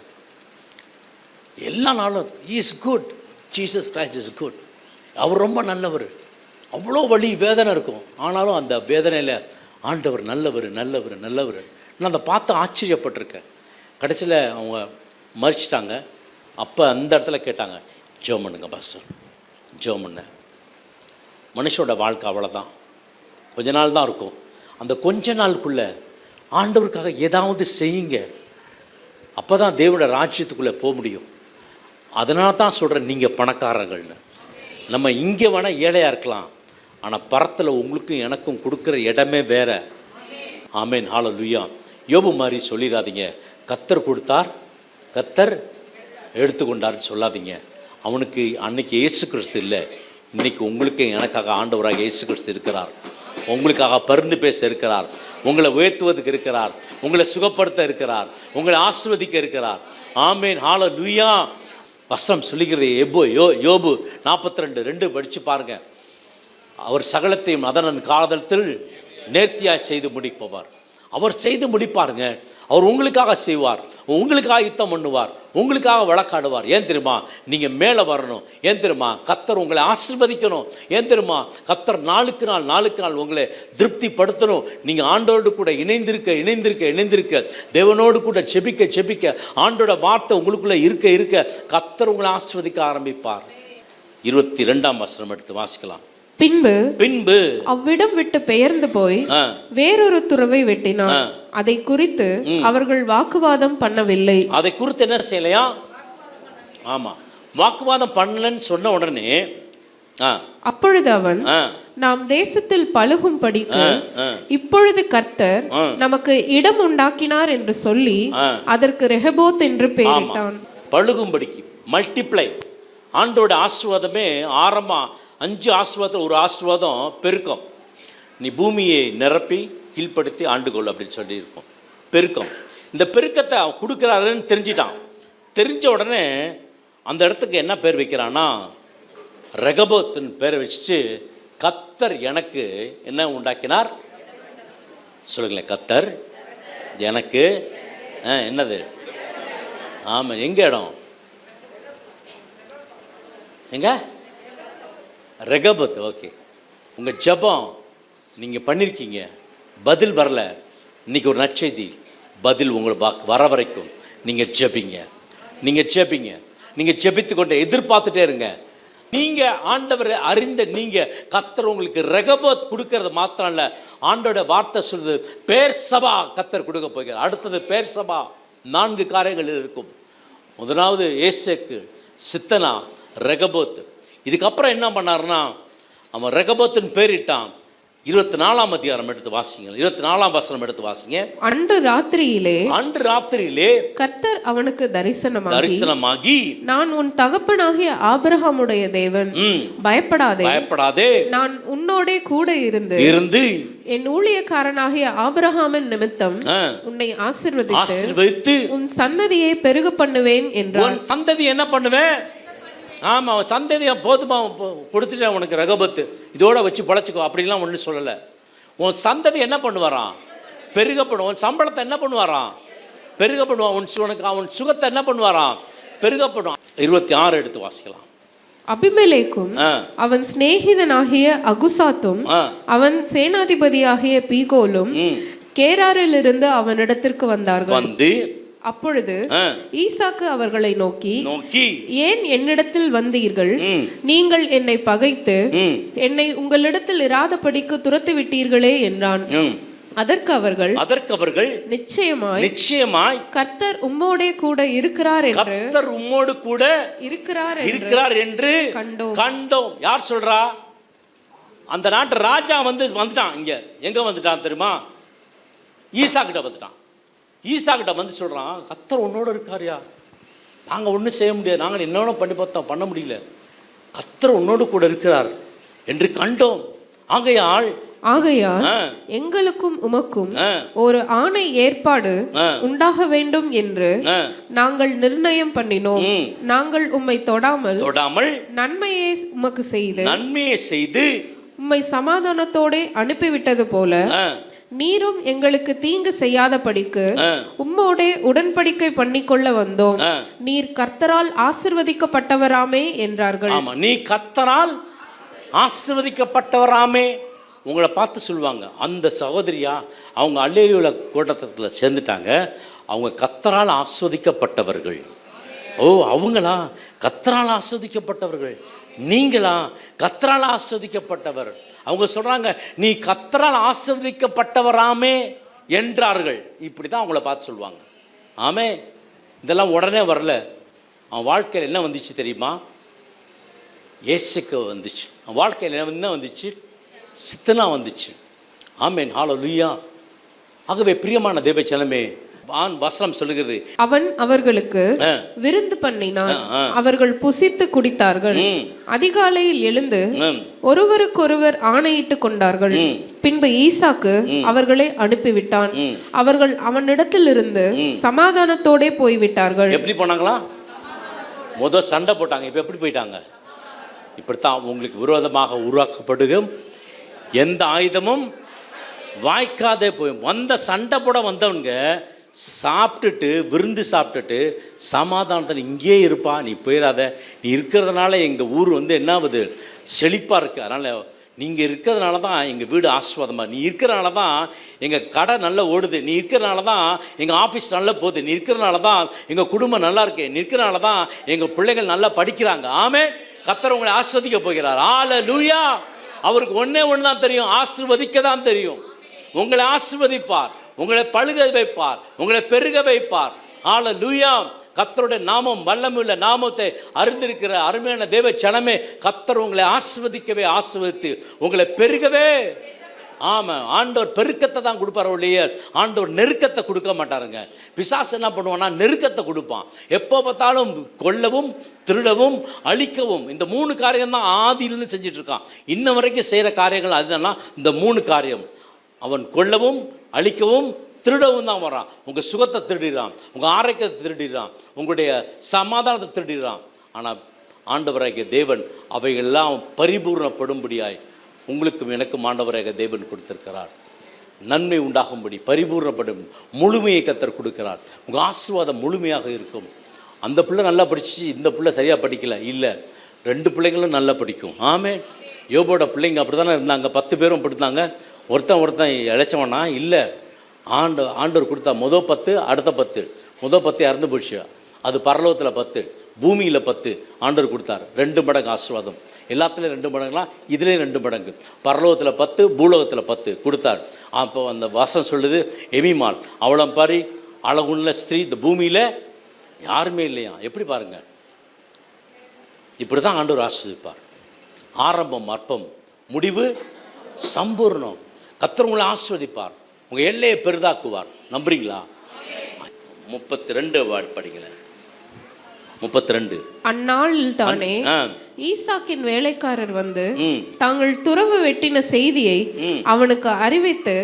எல்லா நாளும் is good, Jesus Christ is good, அவர் ரொம்ப நல்லவர். அவ்வளோ வலி வேதனை இருக்கும், ஆனாலும் அந்த வேதனையில் ஆண்டவர் நல்லவர் நல்லவர் நல்லவர். நான் அதை பார்த்து ஆச்சரியப்பட்டிருக்கேன். கடைசியில் அவங்க மறிச்சிட்டாங்க. அப்போ அந்த இடத்துல கேட்டாங்க, ஜெபம் பண்ணுங்க பாஸ்டர், ஜெபம் பண்ண. மனுஷோட வாழ்க்கை அவ்வளோதான், கொஞ்ச நாள் தான் இருக்கும். அந்த கொஞ்ச நாளுக்குள்ளே ஆண்டவருக்காக ஏதாவது செய்யுங்க, அப்போ தான் தேவனோட ராஜ்யத்துக்குள்ளே போக முடியும். அதனால தான் சொல்கிறேன், நீங்கள் பணக்காரங்கள்னு. நம்ம இங்கே வேணால் ஏழையாக இருக்கலாம், ஆனால் பரத்தில் உங்களுக்கும் எனக்கும் கொடுக்குற இடமே வேறு. ஆமென், ஹல்லேலூயா. யோபு மாதிரி சொல்லிடாதீங்க, கர்த்தர் கொடுத்தார் கர்த்தர் எடுத்துக்கொண்டார்னு சொல்லாதீங்க. அவனுக்கு அன்னைக்கு இயேசு கிறிஸ்து இல்லை, இன்றைக்கி உங்களுக்கு எனக்காக ஆண்டவராக இயேசு கிறிஸ்து இருக்கிறார். உங்களுக்காக பரிந்து பேச இருக்கிறார், உங்களை உயர்த்துவதற்கு இருக்கிறார், உங்களை சுகப்படுத்த இருக்கிறார், உங்களை ஆசீர்வதிக்க இருக்கிறார். ஆமென், ஹல்லேலூயா. வசனம் சொல்லுகிறது, யோபு 42:2 படித்து பாருங்கள். அவர் சகலத்தையும் அதன் காலத்தில் நேர்த்தியாய் செய்து முடிப்பவர். அவர் செய்து முடிப்பாருங்க. அவர் உங்களுக்காக செய்வார், உங்களுக்காக யுத்தம் பண்ணுவார், உங்களுக்காக வழக்காடுவார். ஏன் தெரியுமா? நீங்கள் மேலே வரணும். ஏன் தெரியுமா? கர்த்தர் உங்களை ஆசீர்வதிக்கணும். ஏன் தெரியுமா? கர்த்தர் நாளுக்கு நாள் உங்களை திருப்திப்படுத்தணும். நீங்கள் ஆண்டோடு கூட இணைந்திருக்க தேவனோடு கூட செபிக்க ஆண்டோட வார்த்தை உங்களுக்குள்ளே இருக்க கர்த்தர் உங்களை ஆசீர்வதிக்க ஆரம்பிப்பார். 22ஆம் வசனம் எடுத்து வாசிக்கலாம். பின்பு அவ்விடம் விட்டு பெயர்ந்து போய் வேறொரு துறவை வெட்டினான். அதை குறித்து அவர்கள் வாக்குவாதம் பண்ணவில்லை. அதை குறித்து என்ன செய்யலையா? ஆமா, வாக்குவாதம் பண்ணலன்னு சொன்ன உடனே அப்பொழுது அவன், நாம் தேசத்தில் பழுகும் படிக்கு இப்பொழுது கர்த்தர் நமக்கு இடம் உண்டாக்கினார் என்று சொல்லி அதற்கு ரெஹபோத் என்று பெயரிட்டான். பழுகும்படிக்கு, மல்டிப்ளை. ஆண்டோட ஆசீர்வாதமே ஆரம்பம் 5 ஆசீர்வாதம், ஒரு ஆசீர்வாதம் பெருக்கம். நீ பூமியை நிரப்பி கீழ்ப்படுத்தி ஆண்டுகொள் அப்படின்னு சொல்லியிருக்கோம். பெருக்கம். இந்த பெருக்கத்தை கொடுக்குறாருன்னு தெரிஞ்சிட்டான். தெரிஞ்ச உடனே அந்த இடத்துக்கு என்ன பேர் வைக்கிறான்னா, ரெகபோத்துன்னு பேரை வச்சுட்டு, கர்த்தர் எனக்கு என்ன உண்டாக்கினார் சொல்லுங்களேன். கர்த்தர் எனக்கு என்னது? ஆமாம், எங்கே இடம்? எங்க? ரெகபத். ஓகே, உங்கள் ஜெபம் நீங்கள் பண்ணியிருக்கீங்க, பதில் வரல. இன்றைக்கி ஒரு நற்செய்தி, பதில் உங்களை வர வரைக்கும் நீங்கள் ஜெபிங்க. நீங்கள் ஜெபித்து கொண்டே எதிர்பார்த்துட்டே இருங்க. நீங்கள் ஆண்டவரை அறிந்த நீங்கள் கர்த்தர் உங்களுக்கு ரெகபத் கொடுக்கறது மாத்திரம் இல்லை, ஆண்டோட வார்த்தை சொல்லுது பேர் சபா கர்த்தர் கொடுக்க போகிறார். அடுத்தது பேர் சபா. 4 காரியங்கள் இருக்கும். முதலாவது ஏசேக்கு, சித்தனா, ரெகபோத். இதுக்கப்புறம் என்ன பண்ணாருன்னா, அவன் ரெகபோத்துன்னு பேரிட்டான். 24ஆம் அதிகாரம் எடுத்து வாசிங்க, 24ஆம் வசனம் எடுத்து வாசிங்க. அன்று ராத்திரியிலே கர்த்தர் அவனுக்கு தரிசனமாகி, நான் உன் தகப்பனாகிய ஆபிரகாமுடைய தேவன், பயப்படாதே, நான் உன்னோடே கூட இருந்து என் ஊழியக்காரனாகிய ஆபிரகாமின் நிமித்தம் உன்னை ஆசீர்வதித்து உன் சந்ததியை பெருக பண்ணுவேன் என்றார். சந்ததி என்ன பண்ணுவேன்? ஆமாம், அவன் சந்ததியை போதுமா கொடுத்துட்டேன் உனக்கு ரெகபத்து, இதோட வச்சு பொழைச்சிக்கோ அப்படிலாம் ஒன்றும் சொல்லலை. உன் சந்ததி என்ன பண்ணுவாரான்? பெருகப்படும். உன் சம்பளத்தை என்ன பண்ணுவாரான்? பெருக பண்ணுவான். உனக்கு அவன் சுகத்தை என்ன பண்ணுவாராம்? பெருக பண்ணுவான். 26 எடுத்து வாசிக்கலாம். அபிமெலேக்கும் அவன் சிநேகிதனாகிய அகுசாத்தும் அவன் சேனாதிபதியாகிய பீகோலும் கேராரிலிருந்து அவனிடத்திற்கு வந்தார்கள். அப்பொழுது ஈசாக்கு அவர்களை நோக்கி ஏன் என்னிடத்தில் வந்தீர்கள்? நீங்கள் என்னை பகைத்து என்னை உங்களிடத்தில் இராதபடிக்கு துரத்தி விட்டீர்களே என்றான். அதற்கு அவர்கள் நிச்சயமாய் கர்த்தர் உம்மோடே கூட இருக்கிறார் என்று கண்டோம். யார் சொல்றா? அந்த நாட்டு ராஜா வந்துட்டான். இங்க எங்க வந்துட்டான் தெரியுமா? ஈசா கிட்ட வந்துட்டான். ஈசா கிட்ட வந்து சொல்றான், கர்த்தர் உன்னோட இருக்காரியா, நாங்க ஒன்றும் செய்ய முடியாது, நாங்கள் என்னென்ன பண்ணி பார்த்தோம், பண்ண முடியல, கர்த்தர் உன்னோடு கூட இருக்கிறார் என்று கண்டோம். ஆகையால் எங்களுக்கும் உமக்கும் ஒரு ஆணை ஏற்பாடு உண்டாக வேண்டும் என்று நாங்கள் நிர்ணயம் பண்ணினோம். நாங்கள் உம்மை தொடாமல் நன்மையை உமக்கு செய்து உம்மை சமாதானத்தோட அனுப்பிவிட்டது போல நீரும் எங்களுக்கு தீங்கு செய்யாதபடிக்கு உம்மோடே உடன்படிக்கை பண்ணிக்கொள்ள வந்தோம். நீர் கர்த்தரால் ஆசீர்வதிக்கப்பட்டவராமே என்றார்கள். நீ கர்த்தரால் ஆசீர்வதிக்கப்பட்டவராமே. உங்களை பார்த்து சொல்லுவாங்க, அந்த சகோதரியா அவங்க அல்லேலூயா கூட்டத்தில் சேர்ந்துட்டாங்க, அவங்க கர்த்தரால் ஆஸ்வதிக்கப்பட்டவர்கள். ஓ, அவங்களா கர்த்தரால் ஆஸ்வதிக்கப்பட்டவர்கள், நீங்களா கர்த்தரால் ஆஸ்வதிக்கப்பட்டவர். அவங்க சொல்றாங்க, நீ கர்த்தரால் ஆசீர்வதிக்கப்பட்டவராமே என்றார்கள். இப்படி தான் அவங்கள பார்த்து சொல்லுவாங்க. ஆமே, இதெல்லாம் உடனே வரல. அவன் வாழ்க்கையில் என்ன வந்துச்சு தெரியுமா? இயேசுக்கு வந்துச்சு. அவன் வாழ்க்கையில் என்ன வந்துச்சு? சித்தனா வந்துச்சு. ஆமேன், ஹல்லேலூயா. ஆகவே பிரியமான தேவ ஜனமே, வசனம் சொல்லுகிறது, அவன் அவர்களுக்கு விருந்து பண்ணினான், அவர்கள் புசித்து குடித்தார்கள். அதிகாலையில் எழுந்து ஒருவருக்கொருவர் ஆணையிட்டு கொண்டார்கள். பின்பு ஈசாக்கு அவர்களை அனுப்பிவிட்டான். அவர்கள் அவனிடத்தில் இருந்து சமாதானத்தோட போய்விட்டார்கள். எப்படி போனாங்களா? முதல் சண்டை போட்டாங்க, இப்ப எப்படி போயிட்டாங்க? இப்படித்தான் உங்களுக்கு விரோதமாக உருவாக்கப்படுகும் எந்த ஆயுதமும் வாய்க்காதே போய். வந்த சண்டை போட வந்தவங்க சாப்பிட்டுட்டு விருந்து சாப்பிட்டுட்டு சமாதானத்தில் இங்கேயே இருப்பா, நீ போயிடாத, நீ இருக்கிறதுனால எங்கள் ஊர் என்ன ஆகுது? செழிப்பாக இருக்குது. அதனால் நீங்கள் இருக்கிறதுனால தான் எங்கள் வீடு ஆசீர்வாதமாக, நீ இருக்கிறனால தான் எங்கள் கடை நல்லா ஓடுது, நீ இருக்கிறனால தான் எங்கள் ஆஃபீஸ் நல்லா போகுது, நீ இருக்கிறனால தான் எங்கள் குடும்பம் நல்லா இருக்கு, நீ இருக்கிறனால தான் எங்கள் பிள்ளைகள் நல்லா படிக்கிறாங்க. ஆமென். கர்த்தர் உங்களை ஆசீர்வதிக்க போகிறார். ஹல்லேலூயா. அவருக்கு ஒன்றே ஒன்று தான் தெரியும், ஆசீர்வதிக்க தான் தெரியும். உங்களை ஆசீர்வதிப்பார், உங்களை பழுக வைப்பார், உங்களை பெருக வைப்பார். ஹல்லேலூயா. கர்த்தருடைய நாமம் வல்லமையுள்ள நாமத்தை அறிந்திருக்கிற அருமையான தேவ ஜனமே, கர்த்தர் உங்களை ஆசீர்வதிக்கவே ஆசீர்வதித்து உங்களை பெருகவே. ஆமாம், ஆண்டவர் பெருக்கத்தை தான் கொடுப்பார் ஒழிய ஆண்டவர் நெருக்கத்தை கொடுக்க மாட்டாருங்க. பிசாசு என்ன பண்ணுவான்னா நெருக்கத்தை கொடுப்பான். எப்போ பார்த்தாலும் கொல்லவும் திருடவும் அழிக்கவும், இந்த 3 காரியம் தான் ஆதியிலிருந்து செஞ்சுட்டு இருக்கான். இன்ன வரைக்கும் செய்கிற காரியங்கள் அதுனா இந்த 3 காரியம். அவன் கொல்லவும் அழிக்கவும் திருடவும் தான் வரான். உங்கள் சுகத்தை திருடிறான், உங்கள் ஆரோக்கியத்தை திருடிறான், உங்களுடைய சமாதானத்தை திருடிறான். ஆனால் ஆண்டவராகிய தேவன் அவைகள்லாம் பரிபூர்ணப்படும்படியாய் உங்களுக்கும் எனக்கும் ஆண்டவராகிய தேவன் கொடுத்திருக்கிறார். நன்மை உண்டாகும்படி பரிபூர்ணப்படும் முழுமையை கர்த்தர் கொடுக்கிறார். உங்கள் ஆசீர்வாதம் முழுமையாக இருக்கும். அந்த பிள்ளை நல்லா படிச்சு, இந்த பிள்ளை சரியாக படிக்கல இல்லை, 2 பிள்ளைங்களும் நல்லா படிக்கும். ஆமென். யோபோட பிள்ளைங்க அப்படி தானே இருந்தாங்க, 10 பேரும் படித்தாங்க. ஒருத்தன் இழைச்சவனா இல்லை. ஆண்டவர் கொடுத்தா முதல் 10, அடுத்த 10. முதல் 10 இறந்து போச்சு, அது பரலோகத்தில் 10, பூமியில் 10 ஆண்டவர் கொடுத்தார். 2 மடங்கு ஆசீர்வாதம். எல்லாத்துலேயும் 2 மடங்குலாம், இதுலேயும் 2 மடங்கு. பரலோகத்தில் 10, பூலோகத்தில் 10 கொடுத்தார். அப்போ அந்த வாசம் சொல்லுது, எமிமாள் அவளம் பாரி அழகுள்ள ஸ்திரீ இந்த பூமியில் யாருமே இல்லையா. எப்படி பாருங்க, இப்படி தான் ஆண்டவர் ஆசீர்வதிப்பார். ஆரம்பம் அற்பம், முடிவு சம்பூர்ணம். கர்த்தர் உங்களை ஆசீர்வதிப்பார், உங்கள் எல்லையை பெரிதாக்குவார். நம்புறீங்களா? 32 படிங்களேன். 32. அந்நாளில் தானே ஈசாக்கின் வேலைக்காரர் வந்து தாங்கள் துறவு வெட்டின செய்தியை அவனுக்கு அறிவித்து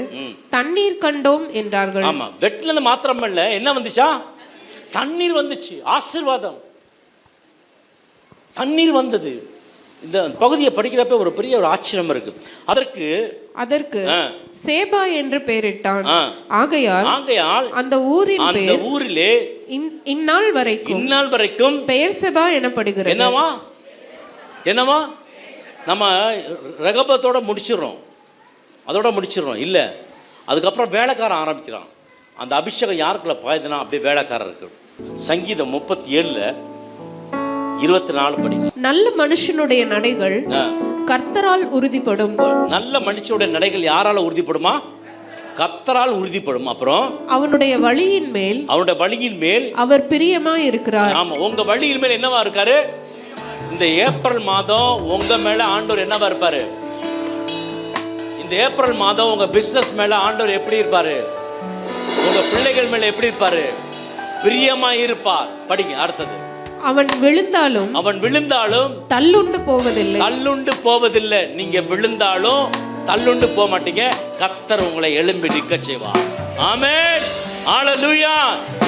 தண்ணீர் கண்டோம் என்றார்கள். ஆமா, வெட்டினது மாத்திரமல்ல, என்ன வந்துச்சா? தண்ணீர் வந்துச்சு. ஆசீர்வாதம், தண்ணீர் வந்தது. இந்த பகுதியை படிக்கிறப்ப ஒரு பெரிய ஒரு ஆச்சரியம் இருக்கு. அதற்கு சேபா என்று பெயரிட்டான். ஆகையால் அந்த ஊரிலே இந்நாள் வரைக்கும் பெயர்செபா எனப்படுகிறது. என்னவா நம்ம ரெகபத்தோட முடிச்சிடறோம், அதோட முடிச்சிடறோம் இல்லை. அதுக்கப்புறம் வேலைக்காரன் ஆரம்பிக்கிறான். அந்த அபிஷேகம் யாருக்குள்ள பாயுதுன்னா அப்படியே வேலைக்காரர் இருக்கு. சங்கீதம் 37:24 படி. நல்ல மனுஷனுடைய நடைகள் கர்த்தரால் உறுதிப்படும். நல்ல மனுஷனுடைய நடைகள் யாரால உறுதிப்படுமா? கர்த்தரால் உறுதிப்படும். அப்புறம் அவனுடைய வழியின் மேல் அவர் பிரியமாய் இருக்கிறார். ஆமா, உங்க வழியின் மேல் என்னவா இருக்காரு? இந்த ஏப்ரல் மாதம் உங்க மேல ஆண்டவர் என்னவா இருப்பாரு? இந்த ஏப்ரல் மாதம் உங்க பிசினஸ் மேல ஆண்டவர் எப்படி இருப்பாரு? உங்க பிள்ளைகள் மேல எப்படி இருப்பாரு? பிரியமாய் இருப்பார். படிங்க அடுத்தது. அவன் விழுந்தாலும் தள்ளுண்டு போவதில்லை. நீங்க விழுந்தாலும் தள்ளுண்டு போக மாட்டீங்க. கர்த்தர் உங்களை எழும்பி நிற்க செய்வார். ஆமென், ஹல்லேலூயா.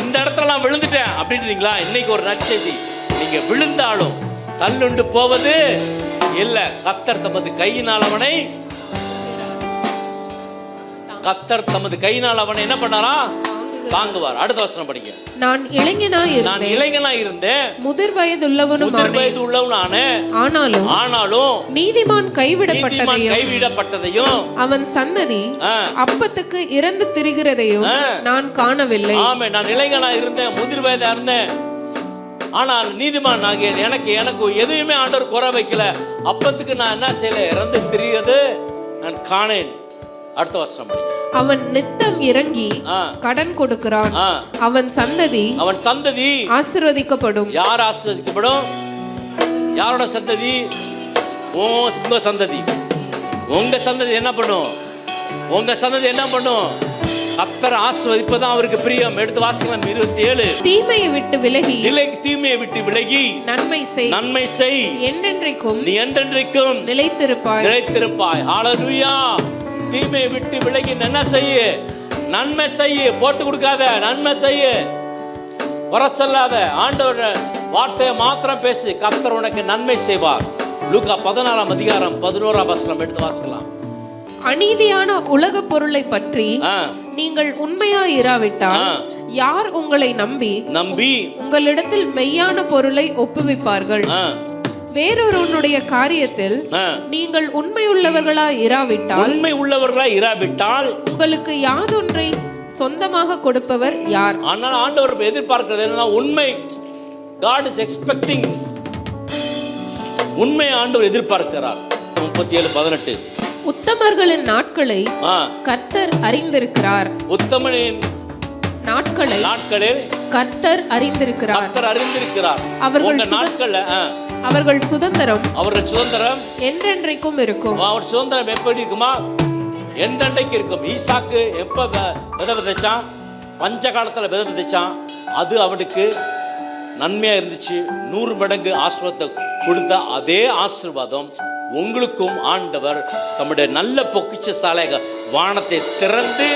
இந்த இடத்துல நான் விழுந்துட்டேன் அப்படின்றீங்களா? இன்னைக்கு ஒரு நற்செய்தி. நீங்க விழுந்தாலும் தள்ளுண்டு போவது இல்ல. கர்த்தர் தமது கையினால் அவனை என்ன பண்ணாரா? தாங்குவார். அடுத்த வசனம் படிங்க. நான் இளைஞனாய் இருந்தேன், முதிர் வயதுள்ளவனானேன். ஆனாலும் நீதிமான் கைவிடப்பட்டதையும் அவன் சன்னதி அப்பத்துக்கு இறந்து திரிகிறதையும் நான் காணவில்லை. ஆமென். நான் இளைஞனாய் இருந்தேன், முதிர் வயதா இருந்தேன், ஆனால் நீதிமான் ஆகிய எனக்கு எதுவுமே ஆண்டவர் குறை வைக்கல. அப்பத்துக்கு நான் என்ன செய்யல? இறந்து திரிகிறது நான் காணேன். அடுத்த வசனம். அவன் நித்தம் இறங்கி கடன் கொடுக்கிறான். அவன் சந்ததி ஆசீர்வதிக்கப்படும். யார் ஆசீர்வதிக்கப்படும்? யாரோட சந்ததி? உங்க சந்ததி. உங்க சந்ததி என்ன பண்ணும்? கர்த்தர் ஆசீர்வதிப்பதான் அவருக்கு பிரியம். எடுத்து வாசிக்கலாம். 27. தீமையை விட்டு விலகி நன்மை செய். நீ என்றென்றைக்கும் நிலைத்திருப்பாய். ஹல்லேலூயா. தீமையை விட்டு விலகி என்ன செய்ய? நன்மை செய்ய. போட்டு கொடுக்காத, நன்மை செய்ய. வர சொல்லாத. ஆண்டவர் வார்த்தையை மாத்திரம் பேசு. கர்த்தர் உனக்கு நன்மை செய்வார். லூக்கா 14:11 எடுத்து வாசிக்கலாம். அநீதியான உலக பொருளை பற்றி நீங்கள் உண்மையாய் இராவிட்டால் யார் உங்களை நம்பி உங்களிடத்தில் மெய்யான பொருளை ஒப்புவிப்பார்கள்? வேறொருவனுடைய காரியத்தில் நீங்கள் உண்மையுள்ளவர்களாய் இராவிட்டால் உங்களுக்கு யாதொன்றை சொந்தமாக கொடுப்பவர் யார்? ஆனால் ஆண்டவர் எதிர்பார்க்கிறது என்னன்னா உண்மை. God is expecting. உண்மை ஆண்டவர் எதிர்பார்க்கிறார். 37:18. உத்தமர்களின் நாட்களை கர்த்தர் அறிந்திருக்கிறார். உத்தமனின் நாட்களில் கர்த்தர் அறிந்திருக்கிறார். அவர்கள் சுதந்திரம் என்றென்றைக்கும் இருக்கும். அவர் சுதந்திரம் எப்படி இருக்குமா? என்றென்றைக்கு இருக்கும். ஈசாக்கு எப்ப விதை விதைச்சான்? பஞ்ச காலத்துல விதை விதைச்சான். அது அவனுக்கு நன்மையா இருந்துச்சு. 100 மடங்கு ஆசீர்வாதத்தை கொடுத்த அதே ஆசீர்வாதம் உங்களுக்கும் ஆண்டவர் தம்முடைய நல்ல பொக்கிஷ சாலை வானத்தை திறந்து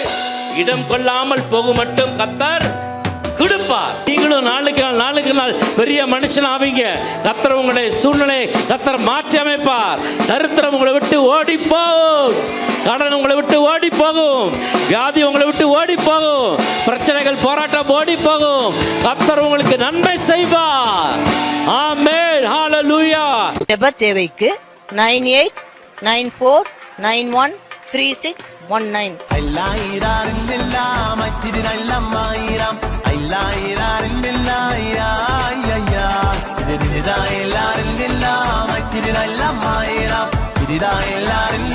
இடம் கொள்ளாமல் போக மட்டும் கர்த்தர் கொடுப்பார். நீங்களும் நாளுக்கு நாள் பெரிய மனுஷன் ஆவீங்க. கர்த்தர் உங்களுடைய சூழ்நிலை கர்த்தர் மாற்றி அமைப்பார். தரித்திரம் உங்களை விட்டு ஓடி போகும். கடன் உங்களை விட்டு ஓடி போகும். வியாதி உங்களை விட்டு ஓடி போகும். பிரச்சனைகள் போராட்டம் ஓடி போகும். கர்த்தர் உங்களுக்கு நன்மை செய்வார். ஆமென், ஹல்லேலூயா. ஜெப தேவைக்கு 9894913619. எல்லாரும்